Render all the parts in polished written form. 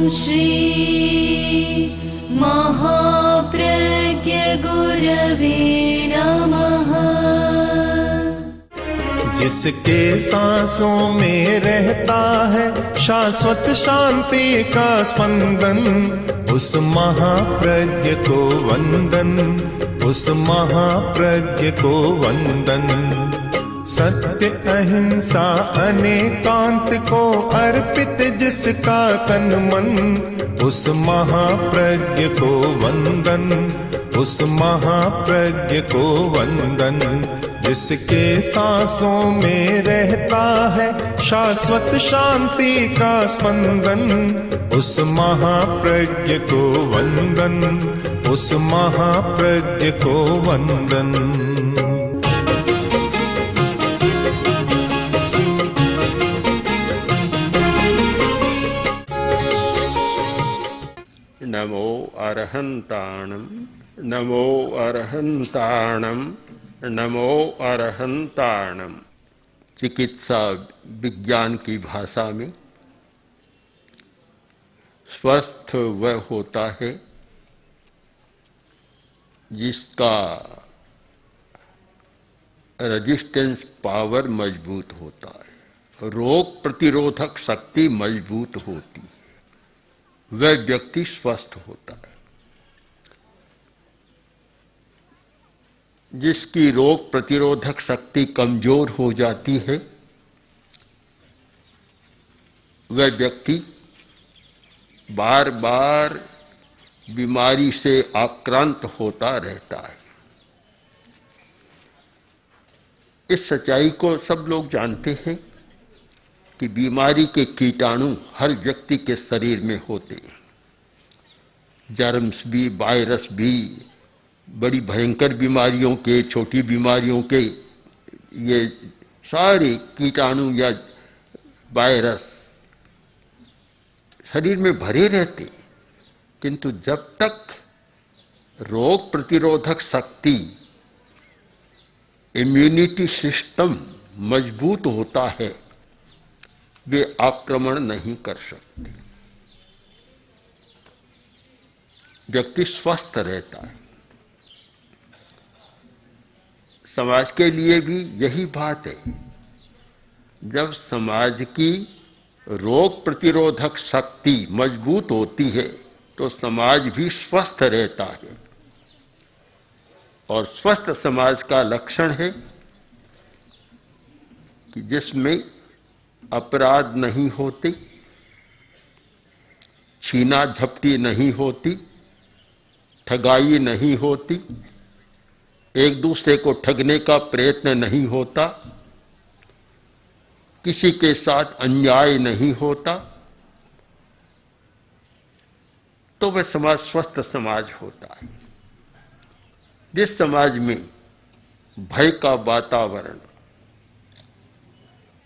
श्री महाप्रज्ञ गुरवे नमः। जिसके सांसों में रहता है शाश्वत शांति का स्पंदन, उस महाप्रज्ञ को वंदन, उस महाप्रज्ञ को वंदन। सत्य अहिंसा अनेकांत को अर्पित जिसका तन मन, उस महाप्रज्ञ को वंदन, उस महाप्रज्ञ को वंदन। जिसके सांसों में रहता है शाश्वत शांति का स्पंदन, उस महाप्रज्ञ को वंदन, उस महाप्रज्ञ को वंदन। नमो अरहंताणं, नमो अरहंताणं, नमो अरहंताणं। चिकित्सा विज्ञान की भाषा में स्वस्थ वह होता है जिसका रेजिस्टेंस पावर मजबूत होता है, रोग प्रतिरोधक शक्ति मजबूत होती है, वह व्यक्ति स्वस्थ होता है। जिसकी रोग प्रतिरोधक शक्ति कमजोर हो जाती है, वह व्यक्ति बार बार बीमारी से आक्रांत होता रहता है। इस सच्चाई को सब लोग जानते हैं कि बीमारी के कीटाणु हर व्यक्ति के शरीर में होते हैं। जर्म्स भी, वायरस भी, बड़ी भयंकर बीमारियों के, छोटी बीमारियों के, ये सारे कीटाणु या वायरस शरीर में भरे रहते हैं। किंतु जब तक रोग प्रतिरोधक शक्ति, इम्यूनिटी सिस्टम मजबूत होता है, वे आक्रमण नहीं कर सकते। व्यक्ति स्वस्थ रहता है। समाज के लिए भी यही बात है। जब समाज की रोग प्रतिरोधक शक्ति मजबूत होती है तो समाज भी स्वस्थ रहता है। और स्वस्थ समाज का लक्षण है कि जिसमें अपराध नहीं होते, छीना झपटी नहीं होती, ठगाई नहीं होती, एक दूसरे को ठगने का प्रयत्न नहीं होता, किसी के साथ अन्याय नहीं होता, तो वह समाज स्वस्थ समाज होता है। जिस समाज में भय का वातावरण,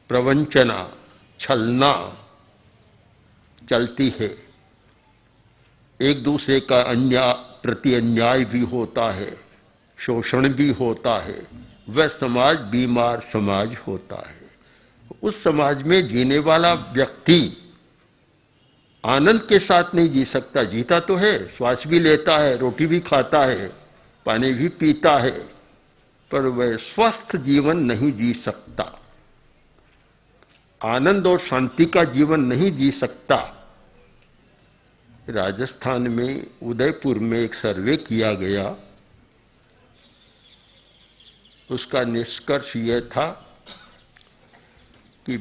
प्रवंचना, छलना चलती है, एक दूसरे का प्रति अन्याय भी होता है, शोषण भी होता है, वह समाज बीमार समाज होता है। उस समाज में जीने वाला व्यक्ति आनंद के साथ नहीं जी सकता। जीता तो है, श्वास भी लेता है, रोटी भी खाता है, पानी भी पीता है, पर वह स्वस्थ जीवन नहीं जी सकता, आनंद और शांति का जीवन नहीं जी सकता। राजस्थान में उदयपुर में एक सर्वे किया गया, उसका निष्कर्ष यह था कि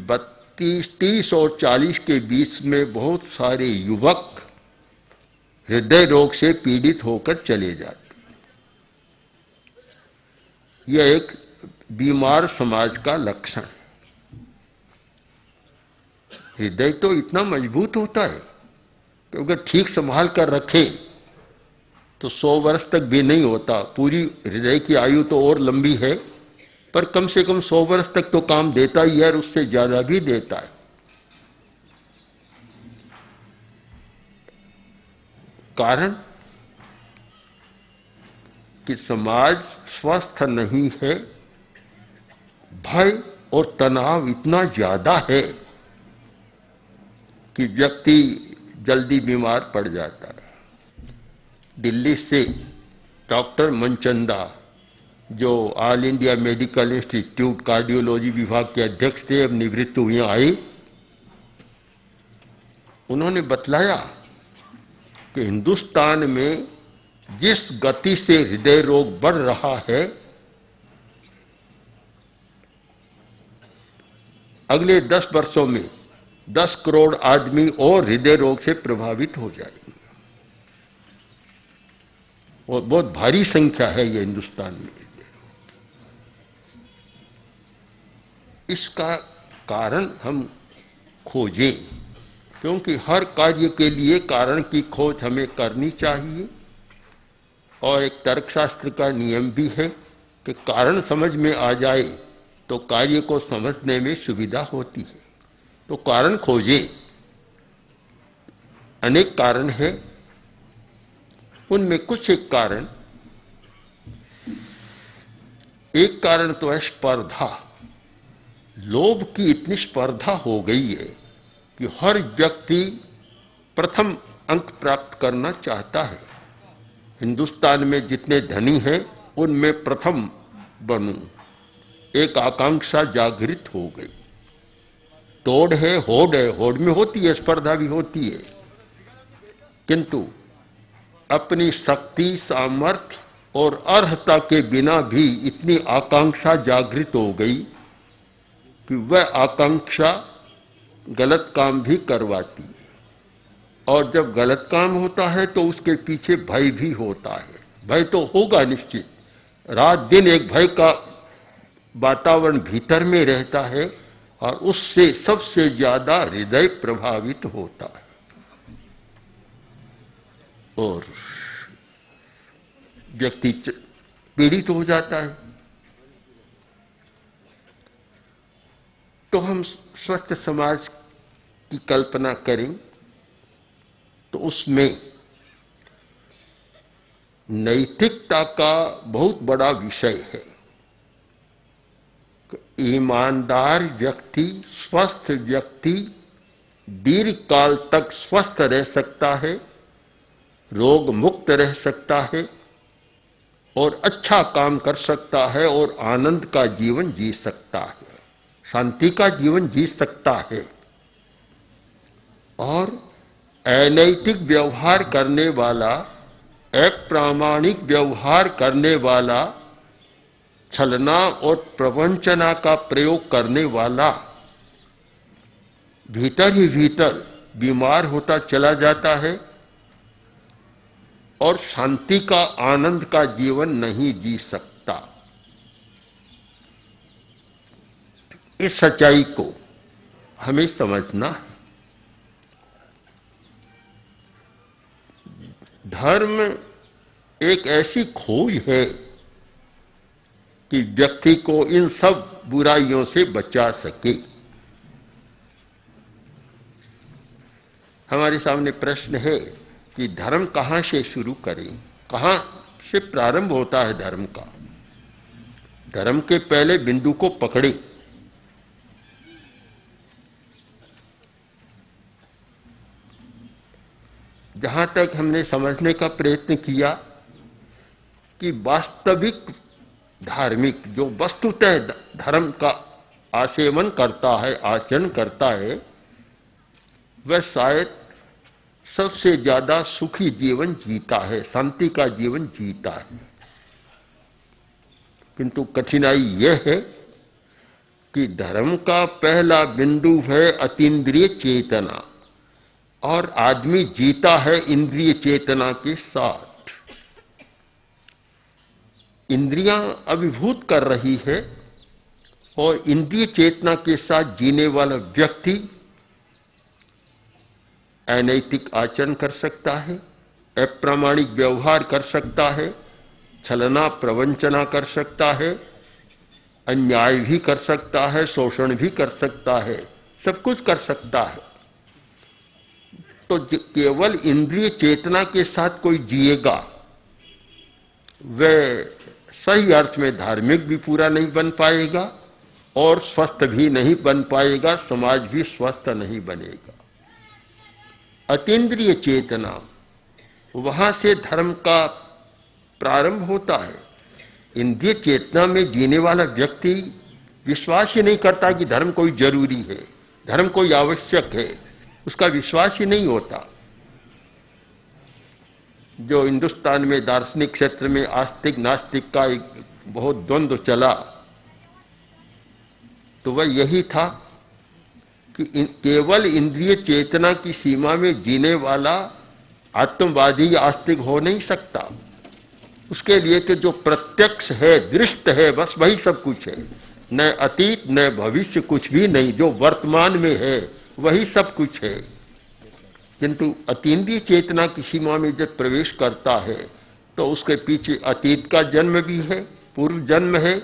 30 और 40 के बीच में बहुत सारे युवक हृदय रोग से पीड़ित होकर चले जाते। यह एक बीमार समाज का लक्षण है। हृदय तो इतना मजबूत होता है कि अगर ठीक संभाल कर रखे तो 100 वर्ष तक भी नहीं होता। पूरी हृदय की आयु तो और लंबी है, पर कम से कम 100 वर्ष तक तो काम देता ही है और उससे ज्यादा भी देता है। कारण कि समाज स्वस्थ नहीं है, भय और तनाव इतना ज्यादा है कि व्यक्ति जल्दी बीमार पड़ जाता है। दिल्ली से डॉक्टर मनचंदा, जो all India medical institute cardiology विभाग के अध्यक्ष थे, अब निवृत्त हुए, आए। उन्होंने बतलाया कि हिंदुस्तान में जिस गति से हृदय रोग बढ़ रहा है, अगले 10 वर्षों में 10 करोड़ आदमी और हृदय रोग से प्रभावित हो जाएंगे। और बहुत भारी संख्या है ये हिंदुस्तान में। इसका कारण हम खोजें, क्योंकि हर कार्य के लिए कारण की खोज हमें करनी चाहिए। और एक तर्कशास्त्र का नियम भी है कि कारण समझ में आ जाए तो कार्य को समझने में सुविधा होती है। तो कारण खोजें। अनेक कारण है, उनमें कुछ एक कारण तो है स्पर्धा। लोभ की इतनी स्पर्धा हो गई है कि हर व्यक्ति प्रथम अंक प्राप्त करना चाहता है। हिंदुस्तान में जितने धनी हैं उनमें प्रथम बनूं, एक आकांक्षा जागृत हो गई। तोड़ है, होड़ में होती है, स्पर्धा भी होती है, किंतु अपनी शक्ति, सामर्थ्य और अर्हता के बिना भी इतनी आकांक्षा जागृत हो गई कि वह आकांक्षा गलत काम भी करवाती है। और जब गलत काम होता है तो उसके पीछे भय भी होता है। भय तो होगा निश्चित, रात दिन एक भय का वातावरण भीतर में रहता है और उससे सबसे ज्यादा हृदय प्रभावित होता है और व्यक्ति पीड़ित हो जाता है। तो हम स्वस्थ समाज की कल्पना करें तो उसमें नैतिकता का बहुत बड़ा विषय है। ईमानदार व्यक्ति, स्वस्थ व्यक्ति दीर्घ काल तक स्वस्थ रह सकता है, रोग मुक्त रह सकता है और अच्छा काम कर सकता है और आनंद का जीवन जी सकता है, शांति का जीवन जी सकता है। और अनैतिक व्यवहार करने वाला, अप्रामाणिक व्यवहार करने वाला, छलना और प्रवंचना का प्रयोग करने वाला भीतर ही भीतर बीमार होता चला जाता है और शांति का, आनंद का जीवन नहीं जी सकता। इस सच्चाई को हमें समझना है। धर्म एक ऐसी खोज है कि व्यक्ति को इन सब बुराइयों से बचा सके। हमारे सामने प्रश्न है कि धर्म कहाँ से शुरू करें, कहाँ से प्रारंभ होता है धर्म का। धर्म के पहले बिंदु को पकड़े। जहां तक हमने समझने का प्रयत्न किया कि वास्तविक धार्मिक जो वस्तुतः धर्म का आसेवन करता है, आचरण करता है, वह शायद सबसे ज्यादा सुखी जीवन जीता है, शांति का जीवन जीता है। किंतु कठिनाई यह है कि धर्म का पहला बिंदु है अतीन्द्रिय चेतना और आदमी जीता है इंद्रिय चेतना के साथ। इंद्रियां अभिभूत कर रही है और इंद्रिय चेतना के साथ जीने वाला व्यक्ति अनैतिक आचरण कर सकता है, अप्रामाणिक व्यवहार कर सकता है, छलना प्रवंचना कर सकता है, अन्याय भी कर सकता है, शोषण भी कर सकता है, सब कुछ कर सकता है। तो केवल इंद्रिय चेतना के साथ कोई जिएगा वह सही अर्थ में धार्मिक भी पूरा नहीं बन पाएगा और स्वस्थ भी नहीं बन पाएगा, समाज भी स्वस्थ नहीं बनेगा। अतीन्द्रिय चेतना, वहां से धर्म का प्रारंभ होता है। इंद्रिय चेतना में जीने वाला व्यक्ति विश्वास ही नहीं करता कि धर्म कोई जरूरी है, धर्म कोई आवश्यक है, उसका विश्वास ही नहीं होता। जो हिंदुस्तान में दार्शनिक क्षेत्र में आस्तिक नास्तिक का एक बहुत द्वंद्व चला, तो वह यही था कि केवल इंद्रिय चेतना की सीमा में जीने वाला आत्मवादी या आस्तिक हो नहीं सकता। उसके लिए तो जो प्रत्यक्ष है, दृष्ट है, बस वही सब कुछ है। न अतीत न भविष्य, कुछ भी नहीं। जो वर्तमान में है वही सब कुछ है। किंतु अतीन्द्रिय चेतना की सीमा में जब प्रवेश करता है तो उसके पीछे अतीत का जन्म भी है, पूर्व जन्म है,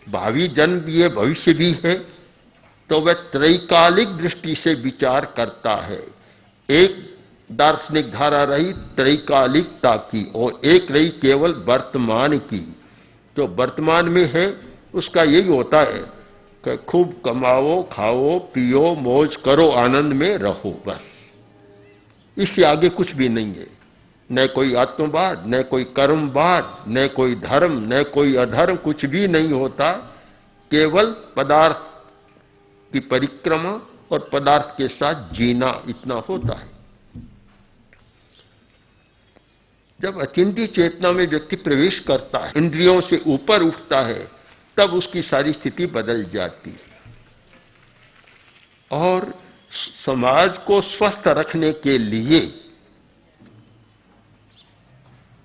भावी जन्म भी है, भविष्य भी है। तो वह त्रैकालिक दृष्टि से विचार करता है। एक दार्शनिक धारा रही त्रैकालिकता की और एक रही केवल वर्तमान की। जो वर्तमान में है उसका यही होता है कि खूब कमाओ, खाओ, पियो, मौज करो, आनंद में रहो, बस। इससे आगे कुछ भी नहीं है। न कोई आत्मवाद, न कोई कर्मवाद, न कोई धर्म, न कोई अधर्म, कुछ भी नहीं होता। केवल पदार्थ की परिक्रमा और पदार्थ के साथ जीना, इतना होता है। जब अचिंत्य चेतना में व्यक्ति प्रवेश करता है, इंद्रियों से ऊपर उठता है, तब उसकी सारी स्थिति बदल जाती है। और समाज को स्वस्थ रखने के लिए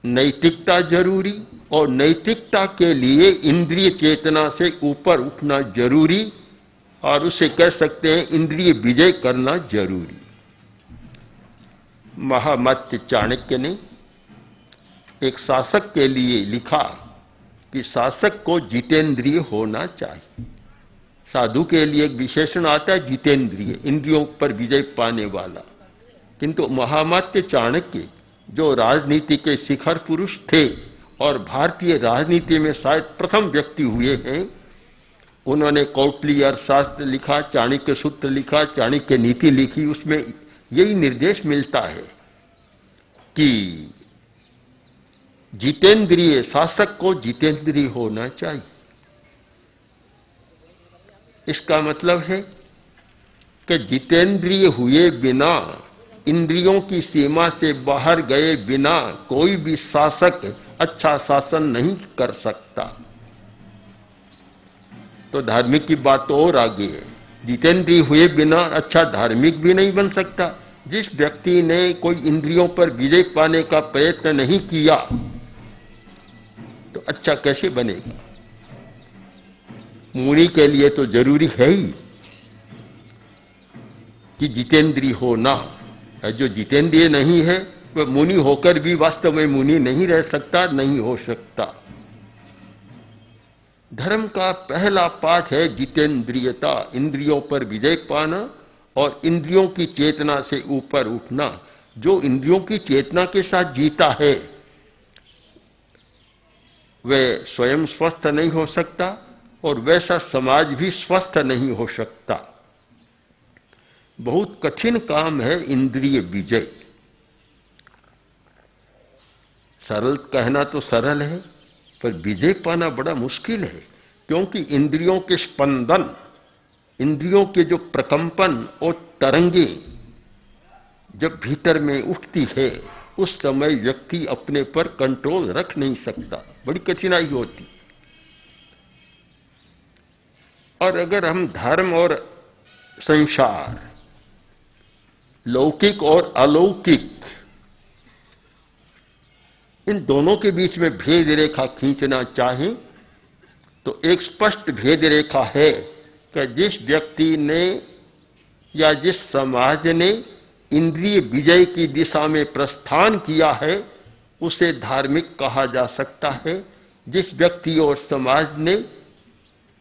नैतिकता जरूरी, और नैतिकता के लिए इंद्रिय चेतना से ऊपर उठना जरूरी, और उसे कह सकते हैं इंद्रिय विजय करना जरूरी। महामत्य चाणक्य ने एक शासक के लिए लिखा कि शासक को जितेंद्रिय होना चाहिए। साधु के लिए एक विशेषण आता है जितेंद्रिय, इंद्रियों पर विजय पाने वाला। किंतु महामत्य चाणक्य जो राजनीति के शिखर पुरुष थे और भारतीय राजनीति में शायद प्रथम व्यक्ति हुए हैं, उन्होंने कौटिल्य अर्थशास्त्र लिखा, चाणक्य सूत्र लिखा, चाणक्य नीति लिखी। उसमें यही निर्देश मिलता है कि जितेंद्रिय, शासक को जितेंद्रिय होना चाहिए। इसका मतलब है कि जितेंद्रिय हुए बिना, इंद्रियों की सीमा से बाहर गए बिना कोई भी शासक अच्छा शासन नहीं कर सकता। तो धार्मिक की बात तो और आगे है। जितेंद्रिय हुए बिना अच्छा धार्मिक भी नहीं बन सकता। जिस व्यक्ति ने कोई इंद्रियों पर विजय पाने का प्रयत्न नहीं किया तो अच्छा कैसे बनेगा। मुनि के लिए तो जरूरी है ही कि जितेंद्रिय होना। जो जितेंद्रिय नहीं है वह मुनि होकर भी वास्तव में मुनि नहीं रह सकता, नहीं हो सकता। धर्म का पहला पाठ है जितेंद्रियता, इंद्रियों पर विजय पाना और इंद्रियों की चेतना से ऊपर उठना। जो इंद्रियों की चेतना के साथ जीता है वह स्वयं स्वस्थ नहीं हो सकता और वैसा समाज भी स्वस्थ नहीं हो सकता। बहुत कठिन काम है इंद्रिय विजय। सरल कहना तो सरल है, पर विजय पाना बड़ा मुश्किल है। क्योंकि इंद्रियों के स्पंदन, इंद्रियों के जो प्रकंपन और तरंगे जब भीतर में उठती है, उस समय व्यक्ति अपने पर कंट्रोल रख नहीं सकता। बड़ी कठिनाई होती है। और अगर हम धर्म और संसार, लौकिक और अलौकिक, इन दोनों के बीच में भेद रेखा खींचना चाहें तो एक स्पष्ट भेद रेखा है कि जिस व्यक्ति ने या जिस समाज ने इंद्रिय विजय की दिशा में प्रस्थान किया है उसे धार्मिक कहा जा सकता है। जिस व्यक्ति और समाज ने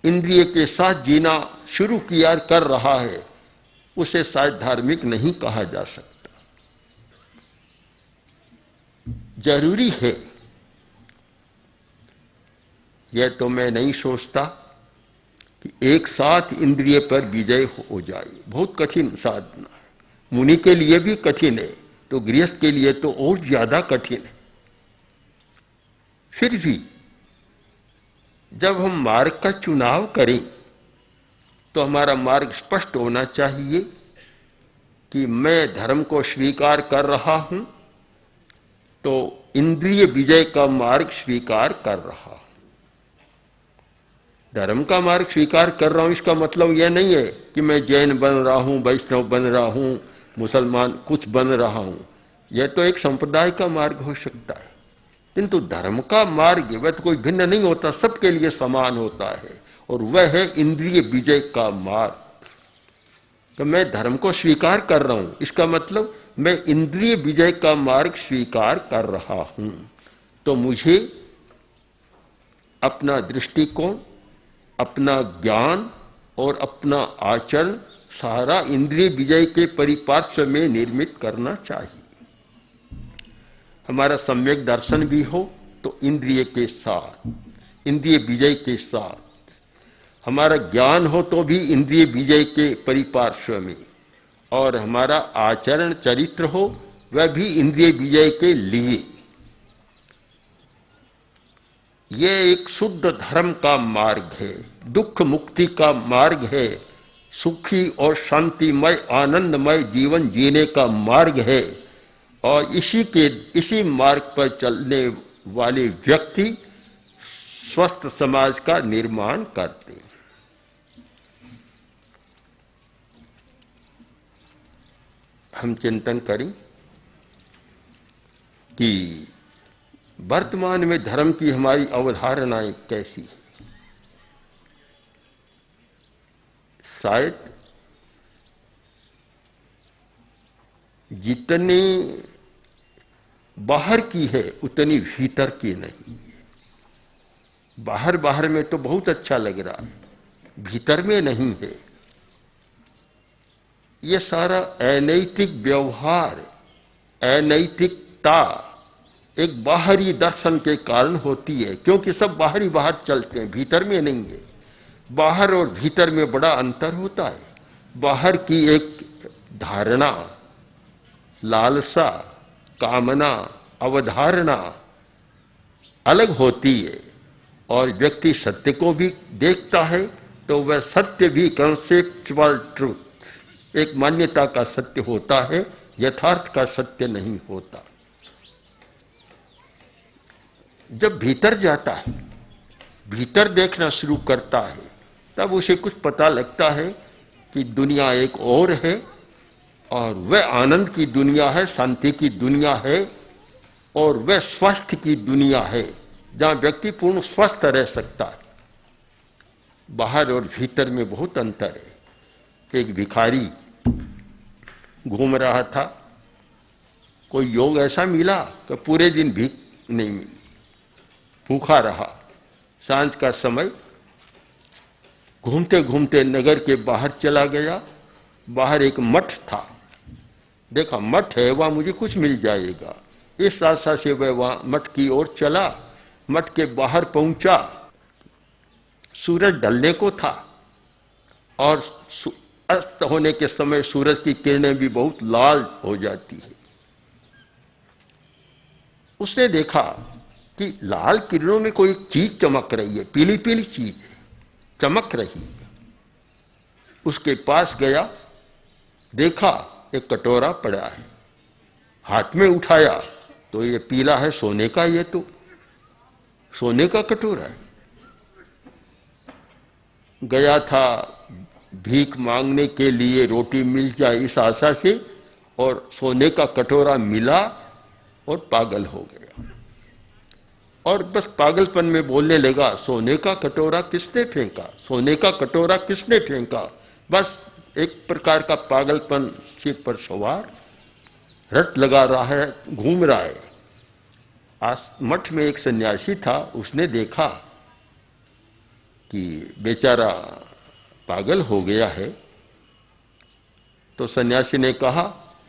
इंद्रिय के साथ जीना शुरू किया कर रहा है उसे शायद धार्मिक नहीं कहा जा सकता। जरूरी है, यह तो मैं नहीं सोचता कि एक साथ इंद्रिय पर विजय हो जाए। बहुत कठिन साधना है, मुनि के लिए भी कठिन है। तो गृहस्थ के लिए तो और ज्यादा कठिन है। फिर भी जब हम मार्ग का चुनाव करें तो हमारा मार्ग स्पष्ट होना चाहिए कि मैं धर्म को स्वीकार कर रहा हूं तो इंद्रिय विजय का मार्ग स्वीकार कर रहा हूं। धर्म का मार्ग स्वीकार कर रहा हूं इसका मतलब यह नहीं है कि मैं जैन बन रहा हूं, वैष्णव बन रहा हूं, मुसलमान कुछ बन रहा हूं। यह तो एक संप्रदाय का मार्ग हो सकता है, किंतु धर्म का मार्ग वह तो कोई भिन्न नहीं होता, सबके लिए समान होता है, और वह है इंद्रिय विजय का मार्ग। तो मैं धर्म को स्वीकार कर रहा हूं इसका मतलब मैं इंद्रिय विजय का मार्ग स्वीकार कर रहा हूं। तो मुझे अपना दृष्टिकोण, अपना ज्ञान और अपना आचरण सारा इंद्रिय विजय के परिपार्श्व में निर्मित करना चाहिए। हमारा सम्यक दर्शन भी हो तो इंद्रिय के साथ, इंद्रिय विजय के साथ, हमारा ज्ञान हो तो भी इंद्रिय विजय के परिपार्श्व में, और हमारा आचरण चरित्र हो वह भी इंद्रिय विजय के लिए। यह एक शुद्ध धर्म का मार्ग है, दुख मुक्ति का मार्ग है, सुखी और शांतिमय आनंदमय जीवन जीने का मार्ग है, और इसी मार्ग पर चलने वाले व्यक्ति स्वस्थ समाज का निर्माण करते हैं। हम चिंतन करें कि वर्तमान में धर्म की हमारी अवधारणाएं कैसी है। शायद जितनी बाहर की है उतनी भीतर की नहीं है। बाहर में तो बहुत अच्छा लग रहा है, भीतर में नहीं है। ये सारा अनैतिक व्यवहार, अनैतिकता एक बाहरी दर्शन के कारण होती है, क्योंकि सब बाहर चलते हैं, भीतर में नहीं है। बाहर और भीतर में बड़ा अंतर होता है। बाहर की एक धारणा, लालसा, कामना, अवधारणा अलग होती है, और व्यक्ति सत्य को भी देखता है तो वह सत्य भी कंसेप्चुअल ट्रूथ, एक मान्यता का सत्य होता है, यथार्थ का सत्य नहीं होता। जब भीतर जाता है, भीतर देखना शुरू करता है, तब उसे कुछ पता लगता है कि दुनिया एक और है, और वह आनंद की दुनिया है, शांति की दुनिया है, और वह स्वास्थ्य की दुनिया है जहां व्यक्ति पूर्ण स्वस्थ रह सकता है। बाहर और भीतर में बहुत अंतर है। एक भिखारी घूम रहा था, कोई योग ऐसा मिला कि पूरे दिन भीख नहीं मिली, भूखा रहा। सांझ का समय घूमते घूमते नगर के बाहर चला गया। बाहर एक मठ था, देखा मठ है, वहां मुझे कुछ मिल जाएगा। इस आशा से वह वहां मठ की ओर चला। मठ के बाहर पहुंचा, सूरज ढलने को था, और अस्त होने के समय सूरज की किरणें भी बहुत लाल हो जाती है। उसने देखा कि लाल किरणों में कोई चीज चमक रही है, पीली पीली चीज है, चमक रही है। उसके पास गया, देखा एक कटोरा पड़ा है, हाथ में उठाया तो ये पीला है, सोने का, ये तो सोने का कटोरा है। गया था भीख मांगने के लिए, रोटी मिल जाए इस आशा से, और सोने का कटोरा मिला और पागल हो गया। और बस पागलपन में बोलने लगा, सोने का कटोरा किसने फेंका, सोने का कटोरा किसने फेंका। बस एक प्रकार का पागलपन सिर पर सवार, रट लगा रहा है, घूम रहा है। मठ में एक सन्यासी था, उसने देखा कि बेचारा पागल हो गया है, तो सन्यासी ने कहा,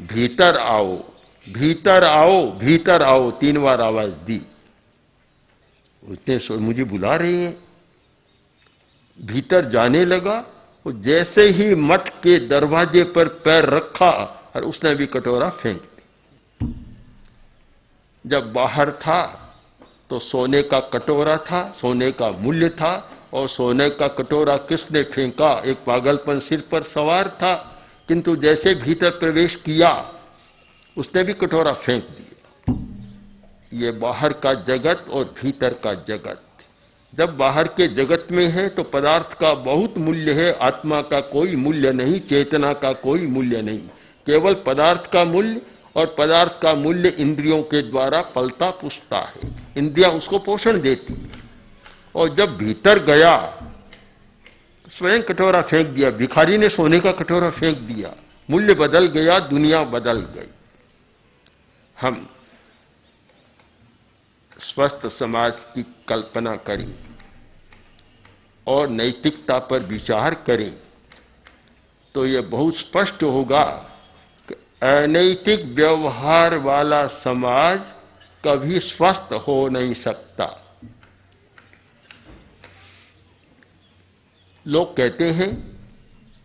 भीतर आओ, भीतर आओ, भीतर आओ, 3 बार आवाज दी। उसने मुझे बुला रही हैं। भीतर जाने लगा, वो जैसे ही मठ के दरवाजे पर पैर रखा और उसने भी कटोरा फेंक दी। जब बाहर था तो सोने का कटोरा था, सोने का मूल्य था, और सोने का कटोरा किसने फेंका? एक पागलपन सिर पर सवार था, किंतु जैसे भीतर प्रवेश किया उसने भी कटोरा फेंक दिया। ये बाहर का जगत और भीतर का जगत। जब बाहर के जगत में है तो पदार्थ का बहुत मूल्य है, आत्मा का कोई मूल्य नहीं, चेतना का कोई मूल्य नहीं, केवल पदार्थ का मूल्य, और पदार्थ का मूल्य इंद्रियों के द्वारा पलता पुछता है, इंद्रियां उसको पोषण देती है। और जब भीतर गया स्वयं कटोरा फेंक दिया, भिखारी ने सोने का कटोरा फेंक दिया, मूल्य बदल गया, दुनिया बदल गई। हम स्वस्थ समाज की कल्पना करें और नैतिकता पर विचार करें तो ये बहुत स्पष्ट होगा कि अनैतिक व्यवहार वाला समाज कभी स्वस्थ हो नहीं सकता। लोग कहते हैं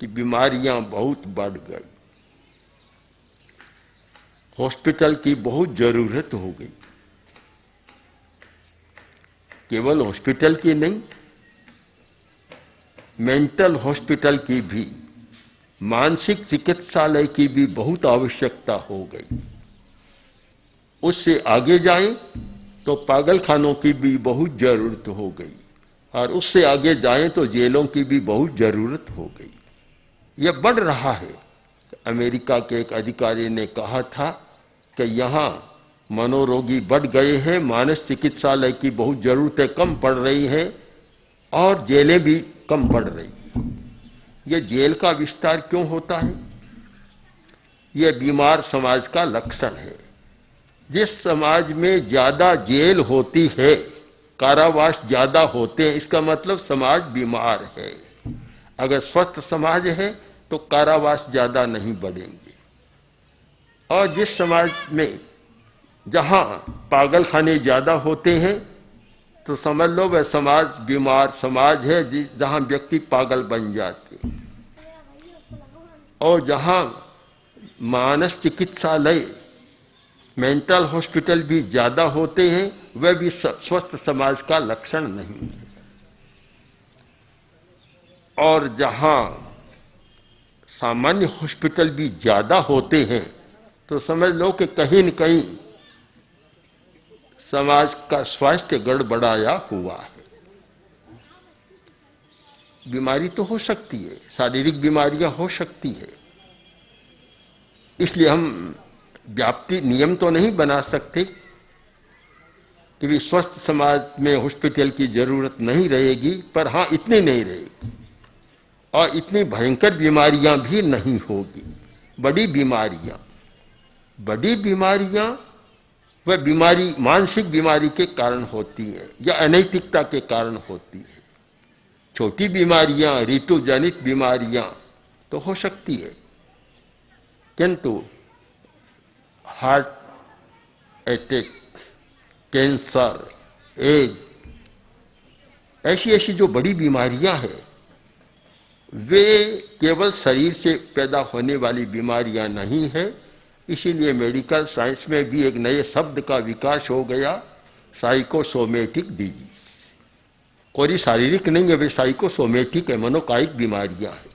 कि बीमारियां बहुत बढ़ गई, हॉस्पिटल की बहुत जरूरत हो गई। केवल हॉस्पिटल की नहीं, मेंटल हॉस्पिटल की भी, मानसिक चिकित्सालय की भी बहुत आवश्यकता हो गई। उससे आगे जाएं तो पागलखानों की भी बहुत जरूरत हो गई, और उससे आगे जाएं तो जेलों की भी बहुत जरूरत हो गई। यह बढ़ रहा है। अमेरिका के एक अधिकारी ने कहा था कि यहाँ मनोरोगी बढ़ गए हैं, मानस चिकित्सालय की बहुत जरूरतें कम पड़ रही हैं, और जेलें भी कम पड़ रही हैं। यह जेल का विस्तार क्यों होता है? यह बीमार समाज का लक्षण है। जिस समाज में ज्यादा जेल होती है, कारावास ज्यादा होते हैं, इसका मतलब समाज बीमार है। अगर स्वस्थ समाज है तो कारावास ज्यादा नहीं बढ़ेंगे। और जिस समाज में जहां पागलखाने ज्यादा होते हैं तो समझ लो वह समाज बीमार समाज है, जहां व्यक्ति पागल बन जाते हैं। और जहां मानस चिकित्सालय, मेंटल हॉस्पिटल भी ज्यादा होते हैं, वह भी स्वस्थ समाज का लक्षण नहीं है। और जहां सामान्य हॉस्पिटल भी ज्यादा होते हैं तो समझ लो कि कहीं न कहीं समाज का स्वास्थ्य गड़बड़ाया हुआ है। बीमारी तो हो सकती है, शारीरिक बीमारियां हो सकती है, इसलिए हम व्याप्ति नियम तो नहीं बना सकते कि भी स्वस्थ समाज में हॉस्पिटल की जरूरत नहीं रहेगी, पर हाँ इतनी नहीं रहेगी, और इतनी भयंकर बीमारियां भी नहीं होगी। बड़ी बीमारियां वह बीमारी मानसिक बीमारी के कारण होती है या अनैतिकता के कारण होती है। छोटी बीमारियां, ऋतुजनित बीमारियां तो हो सकती है, किंतु हार्ट अटैक, कैंसर, एड्स, ऐसी जो बड़ी बीमारियां हैं वे केवल शरीर से पैदा होने वाली बीमारियां नहीं है। इसीलिए मेडिकल साइंस में भी एक नए शब्द का विकास हो गया, साइकोसोमेटिक डिजीज। कोई शारीरिक नहीं है, वे साइकोसोमेटिक है, मनोकायिक बीमारियां हैं,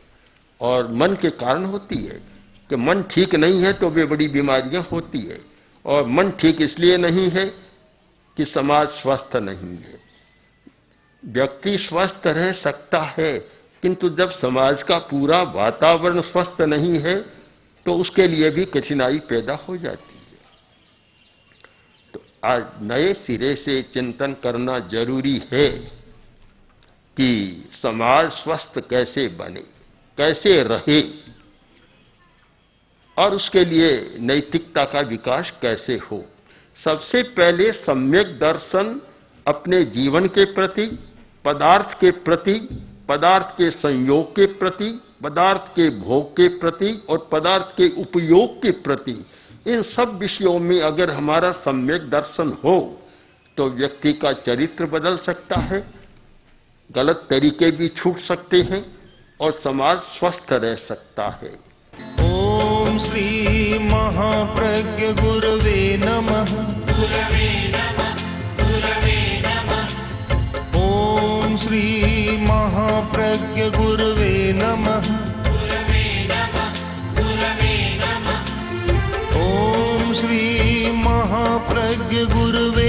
और मन के कारण होती है कि मन ठीक नहीं है तो वे बड़ी बीमारियां होती है। और मन ठीक इसलिए नहीं है कि समाज स्वस्थ नहीं है। व्यक्ति स्वस्थ रह सकता है, किंतु जब समाज का पूरा वातावरण स्वस्थ नहीं है तो उसके लिए भी कठिनाई पैदा हो जाती है। तो आज नए सिरे से चिंतन करना जरूरी है कि समाज स्वस्थ कैसे बने, कैसे रहे, और उसके लिए नैतिकता का विकास कैसे हो। सबसे पहले सम्यक दर्शन अपने जीवन के प्रति, पदार्थ के प्रति, पदार्थ के संयोग के प्रति, पदार्थ के भोग के प्रति और पदार्थ के उपयोग के प्रति, इन सब विषयों में अगर हमारा सम्यक दर्शन हो तो व्यक्ति का चरित्र बदल सकता है, गलत तरीके भी छूट सकते हैं और समाज स्वस्थ रह सकता है। ओम श्री महाप्रज्ञ गुरवे नमः। महाप्रज्ञ गुरवे नमः। ओम श्री महाप्रज्ञ गुरवे